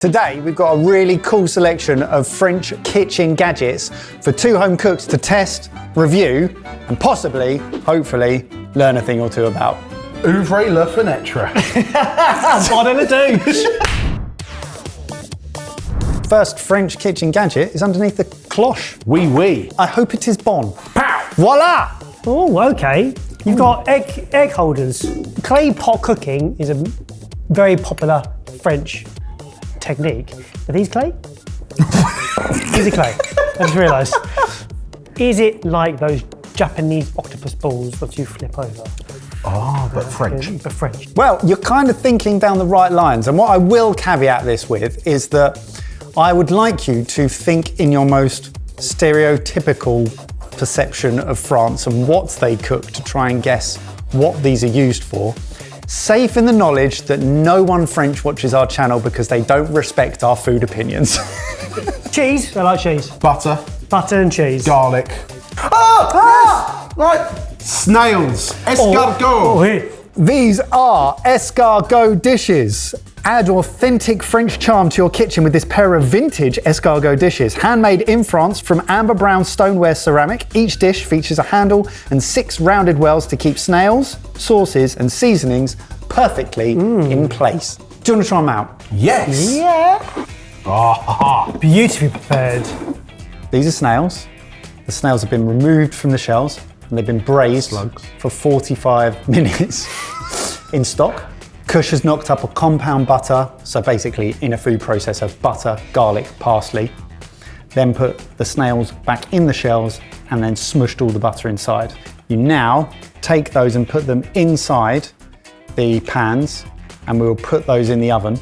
Today we've got a really cool selection of French kitchen gadgets for two home cooks to test, review, and possibly, hopefully, learn a thing or two about. Ouvrez la fenêtre. Bonne la douche. First French kitchen gadget is underneath the cloche. Oui, oui. I hope it is bon. Pow! Voila! Oh, okay. You've got egg holders. Clay pot cooking is a very popular French technique. Are these clay? Is it clay? I just realised. Is it like those Japanese octopus balls that you flip over? Oh, but French. But French. Well, you're kind of thinking down the right lines, and what I will caveat this with is that I would like you to think in your most stereotypical perception of France and what they cook to try and guess what these are used for. Safe in the knowledge that no one French watches our channel because they don't respect our food opinions. Cheese. I like cheese. Butter. Butter and cheese. Garlic. Yes! Right. Snails. Escargot. Oh, here. These are escargot dishes. Add authentic French charm to your kitchen with this pair of vintage escargot dishes. Handmade in France from amber brown stoneware ceramic, each dish features a handle and 6 rounded wells to keep snails, sauces and seasonings perfectly in place. Do you want to try them out? Yes. Yeah. Ah. Beautifully prepared. These are snails. The snails have been removed from the shells and they've been braised for 45 minutes in stock. Kush has knocked up a compound butter, so basically in a food processor, butter, garlic, parsley. Then put the snails back in the shells and then smushed all the butter inside. You now take those and put them inside the pans and we'll put those in the oven.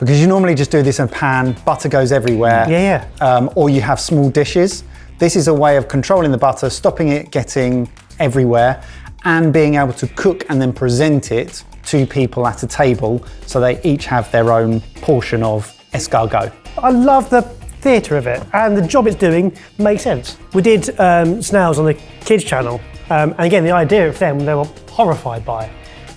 Because you normally just do this in a pan, butter goes everywhere. Yeah. Or you have small dishes. This is a way of controlling the butter, stopping it getting everywhere and being able to cook and then present it to people at a table so they each have their own portion of escargot. I love the theatre of it, and the job it's doing makes sense. We did snails on the kids channel, and again, the idea of them, they were horrified by it.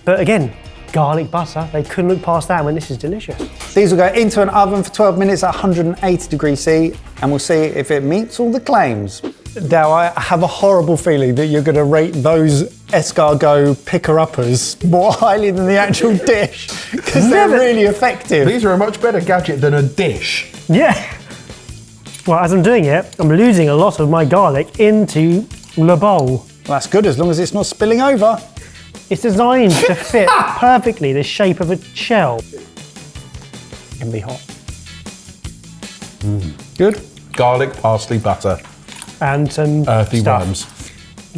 But again, garlic butter, they couldn't look past that when this is delicious. These will go into an oven for 12 minutes at 180 degrees C, and we'll see if it meets all the claims. Now, I have a horrible feeling that you're going to rate those escargot picker-uppers more highly than the actual dish, because they're really effective. These are a much better gadget than a dish. Yeah. Well, as I'm doing it, I'm losing a lot of my garlic into the bowl. Well, that's good, as long as it's not spilling over. It's designed to fit perfectly the shape of a shell. It can be hot. Good. Garlic, parsley, butter. And some Earthy stuff. worms.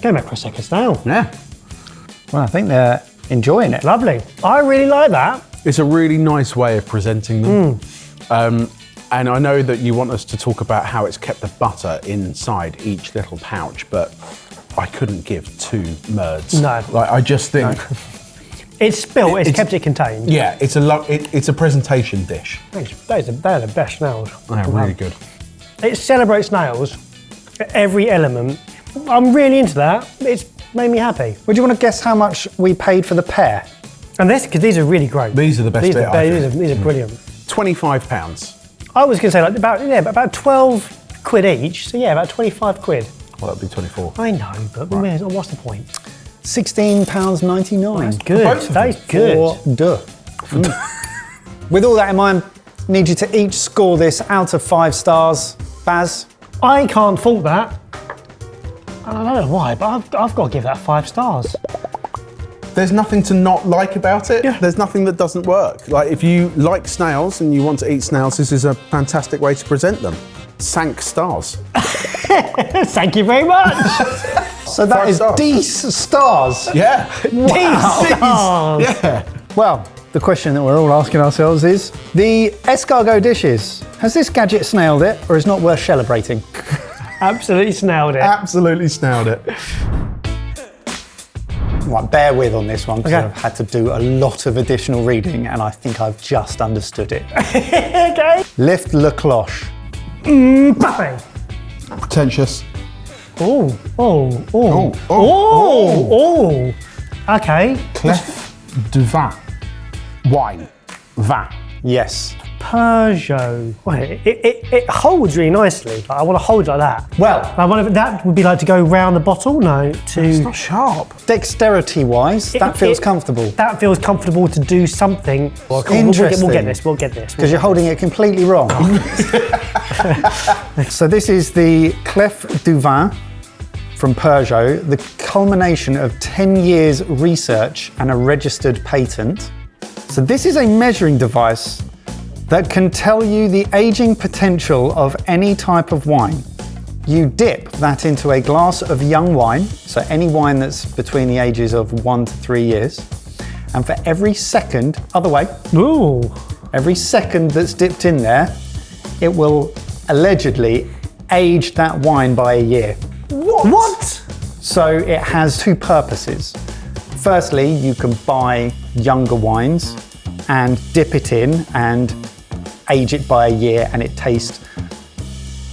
Go back for a second snail. Yeah. Well, I think they're enjoying it. Lovely. I really like that. It's a really nice way of presenting them. And I know that you want us to talk about how it's kept the butter inside each little pouch, but I couldn't give 2 merds. No. Like, I just think... It's built, it's kept it contained. Yeah, it's a presentation dish. They're the best snails. They're really good. It celebrates snails at every element. I'm really into that. It's made me happy. Would you want to guess how much we paid for the pair? And this, because these are really great. These are the best bit, I think. These are brilliant. £25. I was going to say about 12 quid each. So yeah, about 25 quid. Well, that'd be 24. I know, but what's the point? £16.99. That's good. both of That is For good. With all that in mind, need you to each score this out of 5 stars. Baz? I can't fault that. I don't know why, but I've got to give that 5 stars. There's nothing to not like about it. Yeah. There's nothing that doesn't work. Like, if you like snails and you want to eat snails, this is a fantastic way to present them. Sank stars. Thank you very much. So that 5 is stars. D's stars. Yeah. Stars. Yeah. Well, the question that we're all asking ourselves is, the escargot dishes, has this gadget snailed it or is not worth celebrating? Absolutely snailed it. Absolutely snailed it. Right, bear with on this one because Okay. I've had to do a lot of additional reading and I think I've just understood it. Okay. Lift le cloche. Bang. Pretentious. Oh. Okay. Clef de vin. Wine. Vin. Yes. Peugeot. Wait, it holds really nicely. I want to hold like that. Well, I wonder if that would be like to go round the bottle. No, It's not sharp. dexterity-wise, that feels comfortable. That feels comfortable to do something. Well, cool. Interesting. We'll get this. We'll get this. Because you're holding it completely wrong. So this is the Clef du Vin from Peugeot, the culmination of 10 years research and a registered patent. So this is a measuring device that can tell you the aging potential of any type of wine. You dip that into a glass of young wine, so any wine that's between the ages of 1 to 3 years, and for every second, other way, every second that's dipped in there, it will allegedly age that wine by a year. What? So it has two purposes. Firstly, you can buy younger wines and dip it in and age it by a year and it tastes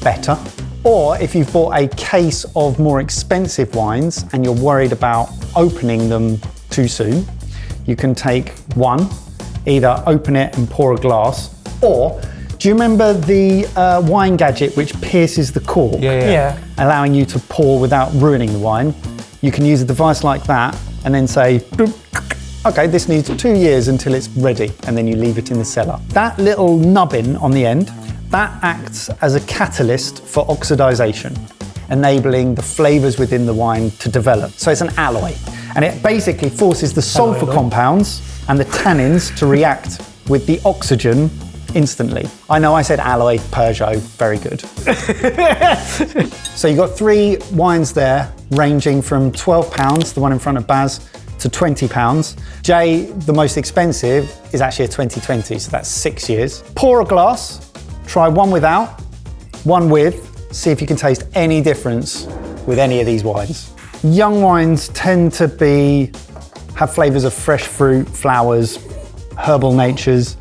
better. Or if you've bought a case of more expensive wines and you're worried about opening them too soon, you can take one, either open it and pour a glass, or do you remember the wine gadget which pierces the cork? Yeah. Allowing you to pour without ruining the wine. You can use a device like that and then say, okay, this needs 2 years until it's ready, and then you leave it in the cellar. That little nubbin on the end, that acts as a catalyst for oxidization, enabling the flavors within the wine to develop. So it's an alloy, and it basically forces the sulfur compounds and the tannins to react with the oxygen instantly. I know I said alloy, Peugeot, very good. So you've got 3 wines there, ranging from £12, the one in front of Baz, to £20. Jay, the most expensive, is actually a 2020, so that's 6 years. Pour a glass, try one without, one with, see if you can taste any difference with any of these wines. Young wines tend to have flavours of fresh fruit, flowers, herbal natures,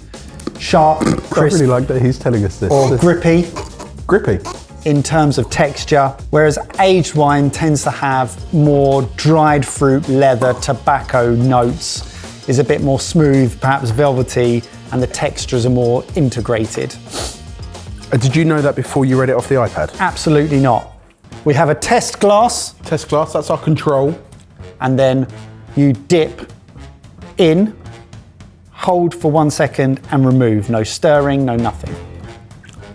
sharp, crisp, I really like that he's telling us this. or grippy Grippy. in terms of texture, whereas aged wine tends to have more dried fruit, leather, tobacco notes, is a bit more smooth, perhaps velvety, and the textures are more integrated. Did you know that before you read it off the iPad? Absolutely not. We have a test glass, Test glass, that's our control. and then you dip in, hold for 1 second, and remove. No stirring, no nothing.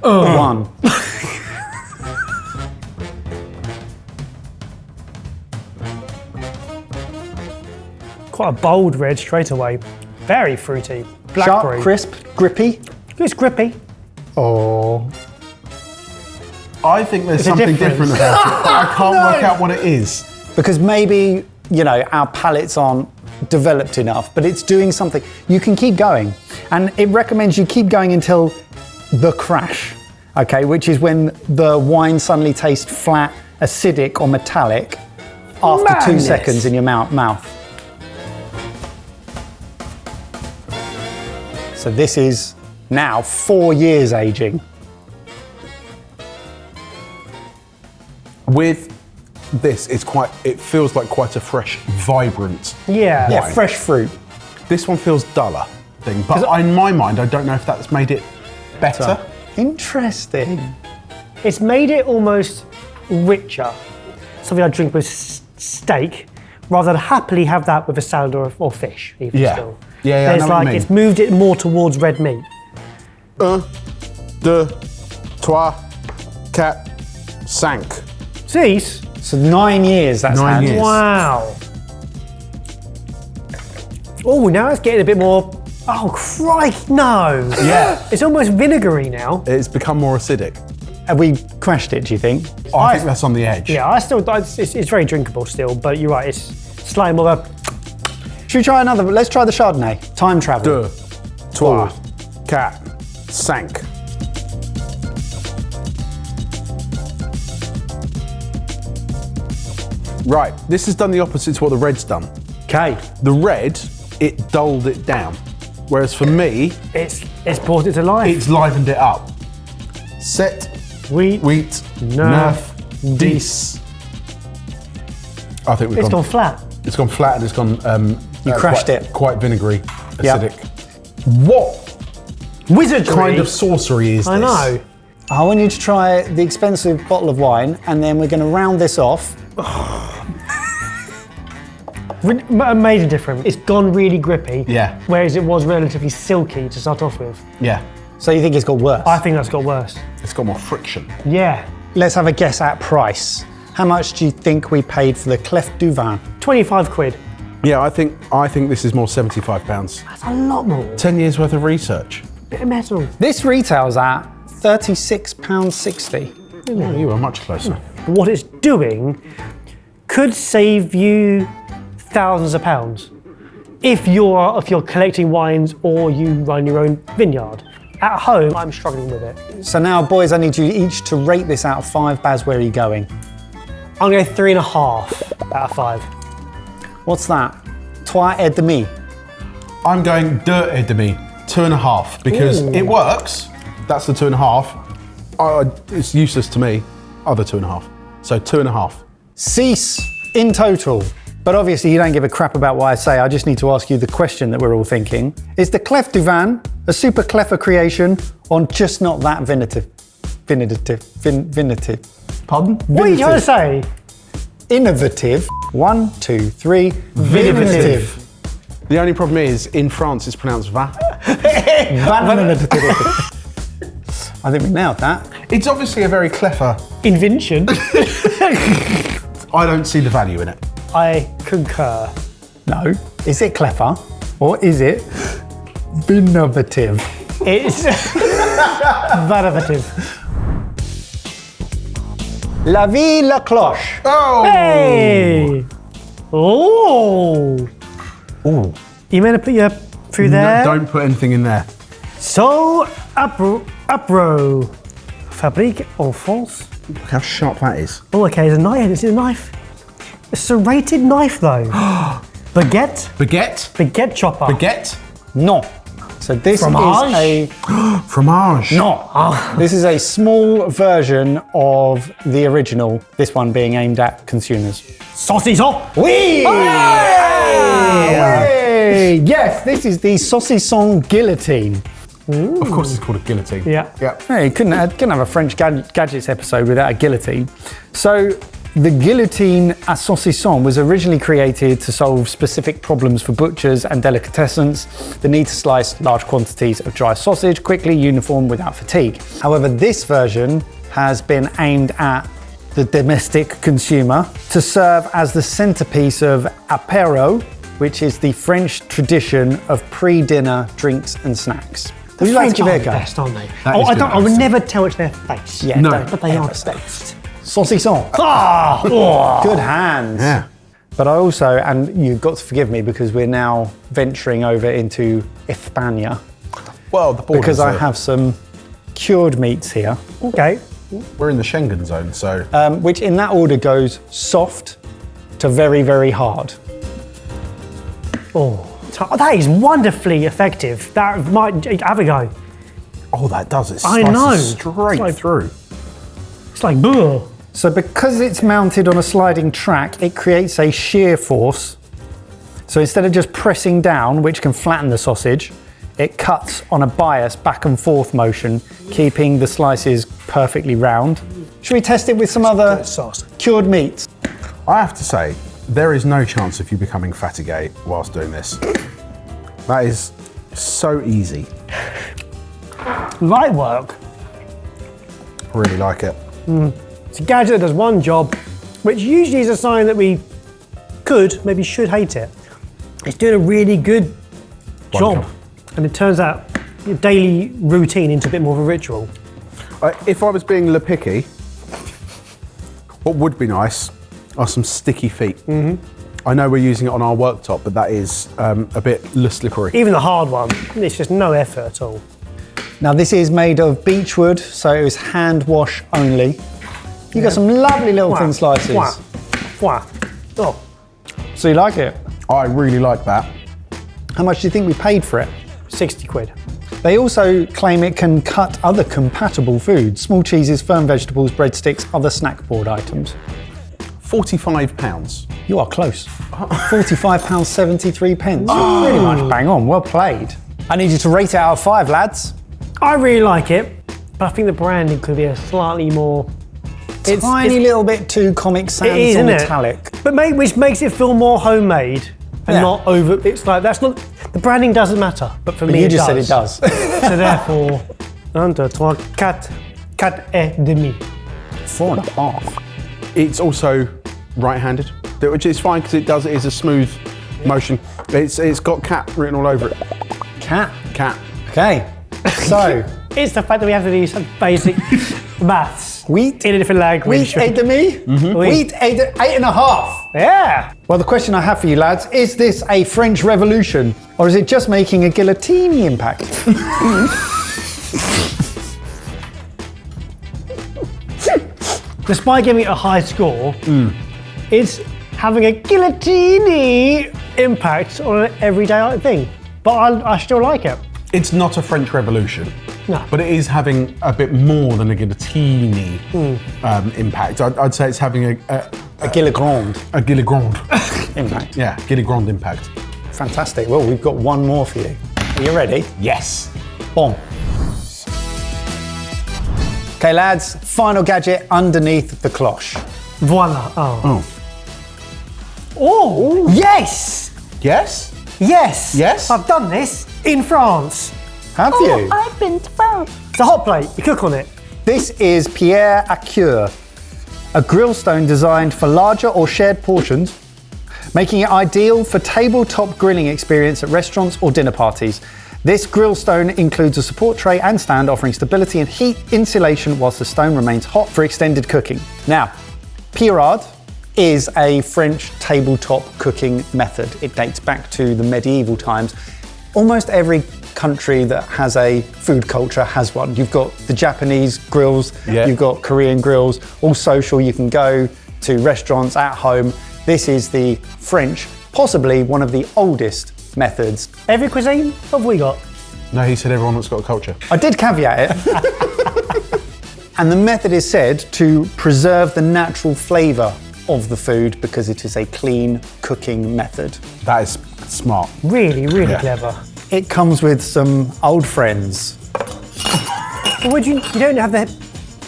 One. Quite a bold red straight away. Very fruity. Sharp, Blackberry. crisp, grippy. It's grippy. Oh. I think there's It's a something difference. different about it, but I can't work out what it is. Because maybe, our palates aren't developed enough, but it's doing something. You can keep going. And it recommends you keep going until the crash, okay, which is when the wine suddenly tastes flat, acidic, or metallic after 2 Madness. seconds in your mouth. So this is now 4 years aging. With this, it feels like quite a fresh, vibrant. Yeah. Yeah, Wine. fresh fruit. This one feels duller thing, but in my mind, I don't know if that's made it better. Interesting. It's made it almost richer. Something I drink with steak, rather than happily have that with a salad or fish, even Yeah. still. Yeah, I There's know what you mean. it's moved it more towards red meat. 1, 2, 3, 4, 5. Cease? So 9 years that's 9 had. years. Wow. Oh, now it's getting a bit more. Oh, Christ, no. Yeah. It's almost vinegary now. It's become more acidic. Have we crashed it, do you think? I think that's on the edge. Yeah, it's very drinkable still, but you're right, it's slightly more of a. Should we try another? Let's try the Chardonnay. Time travel. 2, 3, 4, 5. Right, this has done the opposite to what the red's done. Okay. The red, it dulled it down. Whereas for me, It's brought it to life. it's livened it up. Set, Wheat. nerf, dis. I think we've It's gone. gone flat. It's gone flat and it's gone. You crashed quite, it. Quite vinegary, Yeah. acidic. What Wizardry. kind of sorcery is this? I know. I want you to try the expensive bottle of wine, and then we're going to round this off. A major difference. It's gone really grippy. Yeah. Whereas it was relatively silky to start off with. Yeah. So you think it's got worse? I think that's got worse. It's got more friction. Yeah. Let's have a guess at price. How much do you think we paid for the Clef du Vin? 25 quid. Yeah, I think this is more £75. That's a lot more. 10 years worth of research. Bit of metal. This retails at £36.60. Oh, you are much closer. What it's doing could save you thousands of pounds if you're collecting wines or you run your own vineyard. At home, I'm struggling with it. So now, boys, I need you each to rate this out of 5. Baz, where are you going? I'm going to go 3.5 out of 5. What's that? 3 et demi. I'm going 2 et demi, 2.5, because it works. That's the 2.5. It's useless to me. Other 2.5. So 2.5. 6 in total. But obviously you don't give a crap about what I say. I just need to ask you the question that we're all thinking. Is the Clef du Vin a super clever creation or just not that vinative? Pardon? What are you trying to say? Innovative. 1, 2, 3. Vinative. The only problem is, in France, it's pronounced va. I think we nailed that. It's obviously a very clever. Invention. I don't see the value in it. I concur. No. Is it clever or is it innovative? It's validative. La vie, la cloche. Oh! Hey! Oh! Ooh. You meant to put your through there? No, don't put anything in there. So, Apro. Fabrique en France. Look how sharp that is. Oh, okay, there's a knife. Is it a knife? A serrated knife, though. Baguette? Baguette chopper. Baguette? No. So this Fromage? is a... Fromage. No. This is a small version of the original, this one being aimed at consumers. Saucisson. Oui! Hey! Yes, this is the saucisson guillotine. Of course it's called a guillotine. Yeah. Hey, you couldn't have a French gadgets episode without a guillotine. So the guillotine à saucisson was originally created to solve specific problems for butchers and delicatessens, the need to slice large quantities of dry sausage quickly, uniform, without fatigue. However, this version has been aimed at the domestic consumer to serve as the centerpiece of apéro, which is the French tradition of pre-dinner drinks and snacks. The Would you like to French give are it a the go? best, aren't they? That is good I would advice. never tell it to their face. Yeah, No. don't But they are ever the say. best. Saucisson. Good hands. Yeah. But I also, and you've got to forgive me because we're now venturing over into España, Well, the borders because I are- have some cured meats here, Okay. We're in the Schengen zone, so which in that order goes soft to very, very hard. Oh, that is wonderfully effective. That might have a go. that does it. I Slices know. straight It's like- through. It's like, ugh. So because it's mounted on a sliding track, it creates a shear force. So instead of just pressing down, which can flatten the sausage, it cuts on a bias back and forth motion, keeping the slices perfectly round. Should we test it with some other sauce. cured meats? I have to say, there is no chance of you becoming fatigate whilst doing this. That is so easy. Light work. I really like it. It's a gadget that does one job, which usually is a sign that we maybe should hate it. It's doing a really good job. And it turns out your daily routine into a bit more of a ritual. If I was being le picky, what would be nice are some sticky feet. I know we're using it on our worktop, but that is a bit le slippery. Even the hard one, it's just no effort at all. Now this is made of beechwood, so it was hand wash only. You got some lovely little thin slices. Wah. Oh, So you like it? I really like that. How much do you think we paid for it? 60 quid. They also claim it can cut other compatible foods, small cheeses, firm vegetables, breadsticks, other snack board items. £45. You are close. £45.73. You're pretty much bang on. Well played. I need you to rate it out of 5, lads. I really like it, but I think the branding could be a slightly more... Tiny little bit too Comic Sans is, or isn't it? metallic. But which makes it feel more homemade and not over... It's like, that's not... The branding doesn't matter, but for me you it just does. said it does. So therefore, 1, 2, 3, 4, 4 et demi. 4.5. It's also right-handed, which is fine because it is a smooth motion. It's got cat written all over it. Cat. Cat. Okay. So. It's the fact that we have to do some basic maths Wheat. in a different language. Wheat et demi. Wheat 8.5. Yeah. Well, the question I have for you lads, is this a French Revolution or is it just making a guillotine impact? Despite giving it a high score, it's having a guillotine impact on an everyday thing. But I still like it. It's not a French Revolution. No. But it is having a bit more than a guillotine impact. I'd say it's having A Guilligrand a guilligrand impact. Yeah, guilligrand impact. Fantastic. Well, we've got one more for you. Are you ready? Yes. Boom. Okay, lads, final gadget underneath the cloche. Voila. Oh, yes. Yes? Yes. Yes? I've done this in France. Have you? I've been to France. It's a hot plate. You cook on it. This is Pierre à cuire, a grill stone designed for larger or shared portions, making it ideal for tabletop grilling experience at restaurants or dinner parties. This grill stone includes a support tray and stand offering stability and heat insulation whilst the stone remains hot for extended cooking. Now, pierrade is a French tabletop cooking method. It dates back to the medieval times. Almost every country that has a food culture has one. You've got the Japanese grills, you've got Korean grills, all social. You can go to restaurants at home. This is the French, possibly one of the oldest methods. Every cuisine? What have we got? No, he said everyone that's got a culture. I did caveat it. And the method is said to preserve the natural flavour of the food because it is a clean cooking method. That is smart. Really, really clever. It comes with some old friends. But would you don't have the...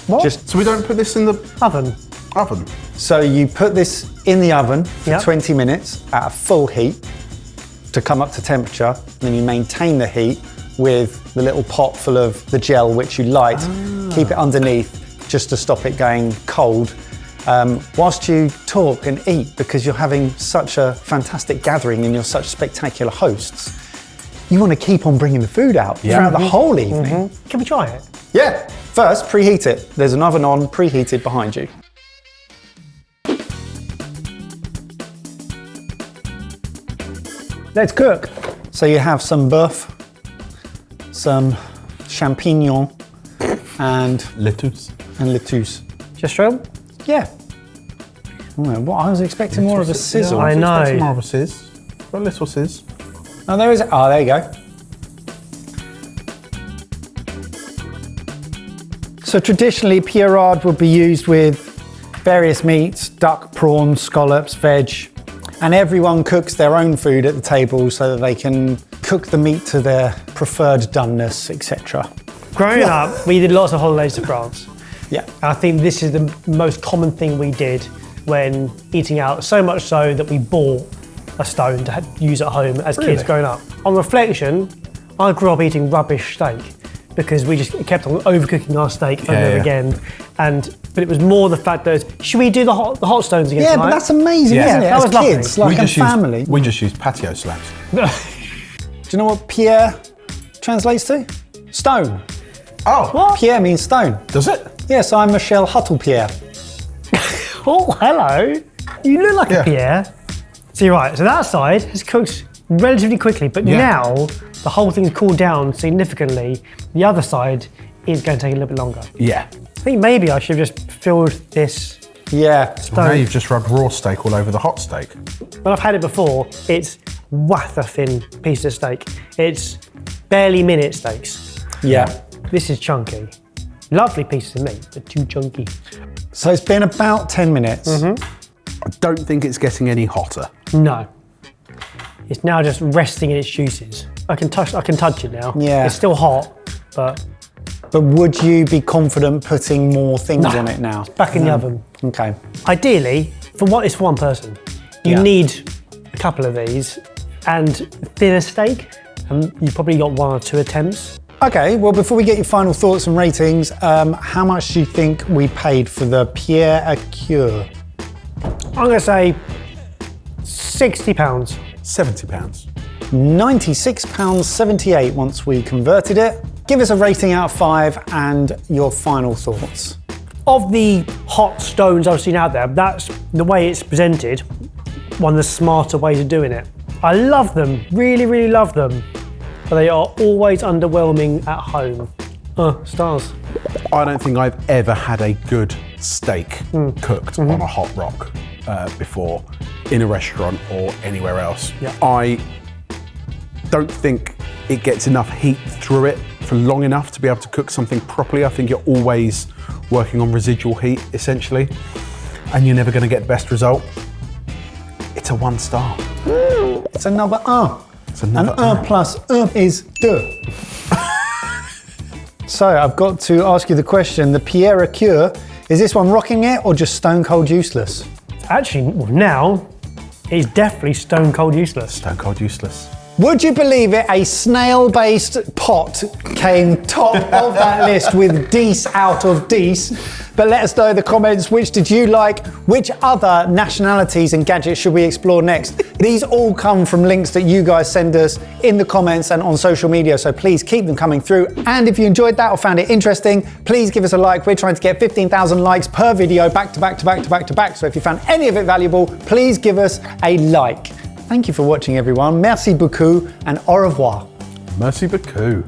What? So we don't put this in the oven. oven? So you put this in the oven for Yep. 20 minutes at a full heat to come up to temperature. Then you maintain the heat with the little pot full of the gel which you light. Keep it underneath just to stop it going cold. Whilst you talk and eat, because you're having such a fantastic gathering and you're such spectacular hosts, you want to keep on bringing the food out throughout the whole evening. Can we try it? Yeah, first preheat it. There's an oven on, preheated behind you. Let's cook. So you have some bœuf, some champignon, and Lettuce. lettuce. Just throw them? Yeah. Well, I was expecting more of a sizzle. I know. More of a sizz. A little sizz. Oh, there is. Oh, there you go. So traditionally, pierrade would be used with various meats, duck, prawns, scallops, veg, and everyone cooks their own food at the table so that they can cook the meat to their preferred doneness, etc. Growing up, we did lots of holidays to France. Yeah. I think this is the most common thing we did when eating out, so much so that we bought a stone to use at home as kids growing up. On reflection, I grew up eating rubbish steak because we just kept on overcooking our steak over and again. But it was more the fact that, should we do the hot stones again Yeah, tonight? but that's amazing, Yeah. isn't it? That As was lovely. kids, like a family. We just used patio slabs. Do you know what Pierre translates to? Stone. Oh, What? Pierre means stone. does it? Yes, I'm Michelle Huttle-Pierre. Oh, hello. You look like a Pierre. So you're right, so that side has cooked relatively quickly, but now the whole thing's cooled down significantly. The other side is going to take a little bit longer. Yeah. I think maybe I should have just filled this Yeah. Well, now you've just rubbed raw steak all over the hot steak. When I've had it before, it's wafer thin piece of steak. It's barely minute steaks. Yeah. This is chunky. Lovely pieces of meat, but too chunky. So it's been about 10 minutes. I don't think it's getting any hotter. No. It's now just resting in its juices. I can touch it now. Yeah. It's still hot, but But would you be confident putting more things on it now? Back in the oven. Okay. Ideally, it's for one person. You Yeah. need a couple of these and thinner steak, and you've probably got 1 or 2 attempts. Okay, well, before we get your final thoughts and ratings, how much do you think we paid for the Pierre à cuire? I'm going to say £60. £70. £96.78 once we converted it. Give us a rating out of 5 and your final thoughts. Of the hot stones I've seen out there, that's the way it's presented, one of the smarter ways of doing it. I love them, really, really love them, but they are always underwhelming at home. Stars. I don't think I've ever had a good steak cooked on a hot rock before in a restaurant or anywhere else. Yeah. I don't think it gets enough heat through it for long enough to be able to cook something properly. I think you're always working on residual heat, essentially, and you're never going to get the best result. It's a 1 star. It's another It's another and plus is 2. So I've got to ask you the question, the Pierre à cuire, is this one rocking it or just stone cold useless? Actually, now, it's definitely stone cold useless. Stone cold useless. Would you believe it, a snail-based pot came top of that list with Dece out of Dece. But let us know in the comments, which did you like? Which other nationalities and gadgets should we explore next? These all come from links that you guys send us in the comments and on social media, so please keep them coming through. And if you enjoyed that or found it interesting, please give us a like. We're trying to get 15,000 likes per video back to back to back to back to back. So if you found any of it valuable, please give us a like. Thank you for watching, everyone. Merci beaucoup and au revoir. Merci beaucoup.